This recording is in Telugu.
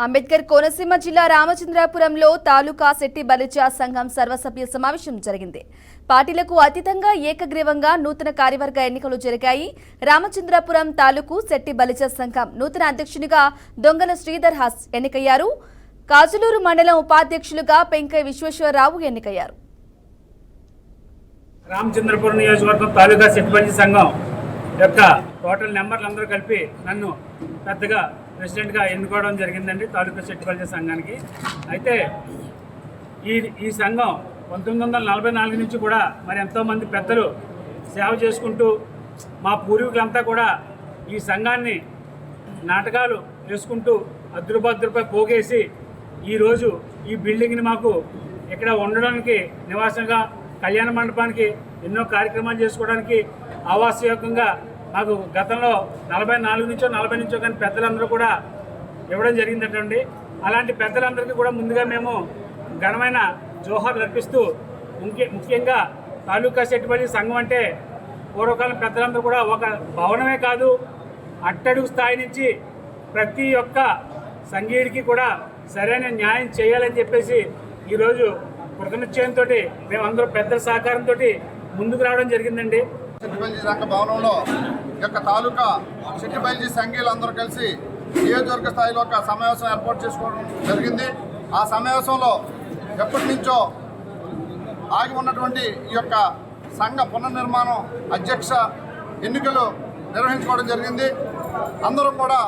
అంబేద్కర్ కోనసీమ జిల్లా రామచంద్రాపురంలో తాలూకా శెట్టి బలిజ సంఘం సర్వసభ్య సమావేశం జరిగింది. పార్టీలకు అతీతంగా ఏకగ్రీవంగా నూతన కార్యవర్గ ఎన్నికలు జరిగాయి. రామచంద్రాపురం తాలూకు శెట్టి బలిజ సంఘం నూతన అధ్యక్షునిగా దొంగల శ్రీధర్ హాస్ ఎన్నికయ్యారు. కాజులూరు మండలం ఉపాధ్యక్షులుగా పెంకయ్య విశ్వేశ్వరరావు ఎన్నికయ్యారు. రామచంద్రపురం నియోజకవర్గం తాలూకా శెట్టి బలిజ సంఘం యొక్క టోటల్ నెంబర్లు అందరూ కలిపి నన్ను పెద్దగా ప్రెసిడెంట్గా ఎన్నుకోవడం జరిగిందండి తాలూకా శెట్టి బలిజ సంఘానికి. అయితే ఈ సంఘం 1944 నుంచి కూడా మరి ఎంతోమంది పెద్దలు సేవ చేసుకుంటూ మా పూర్వీకులంతా కూడా ఈ సంఘాన్ని నాటకాలు వేసుకుంటూ అద్రుపై పోగేసి ఈరోజు ఈ బిల్డింగ్ని మాకు ఇక్కడ ఉండడానికి నివాసంగా కళ్యాణ మండపానికి ఎన్నో కార్యక్రమాలు చేసుకోవడానికి ఆవాసయోగ్యంగా మాకు గతంలో 40 నుంచో కానీ పెద్దలందరూ కూడా ఇవ్వడం జరిగిందటండి. అలాంటి పెద్దలందరికీ కూడా ముందుగా మేము ఘనమైన జోహార్లు అర్పిస్తూ ముఖ్యంగా తాలూకా శెట్టి బలిజ సంఘం అంటే పూర్వకాలం పెద్దలందరూ కూడా ఒక భవనమే కాదు, అట్టడుగు స్థాయి నుంచి ప్రతి ఒక్క సంఘీయుడికి కూడా సరైన న్యాయం చేయాలని చెప్పేసి ఈరోజు కృతనిశ్చయంతో మేమందరూ పెద్దల సహకారంతో ముందుకు రావడం జరిగిందండి. శెట్టి బలిజ సంఘ భవనంలో యొక్క తాలూకా శెట్టి బలిజ సంఘీయులు అందరూ కలిసి నియోజకవర్గ స్థాయిలో ఒక సమావేశం ఏర్పాటు చేసుకోవడం జరిగింది. ఆ సమావేశంలో ఎప్పటి నుంచో ఆగి ఉన్నటువంటి ఈ యొక్క సంఘ పునర్నిర్మాణం అధ్యక్ష ఎన్నికలు నిర్వహించుకోవడం జరిగింది. అందరూ కూడా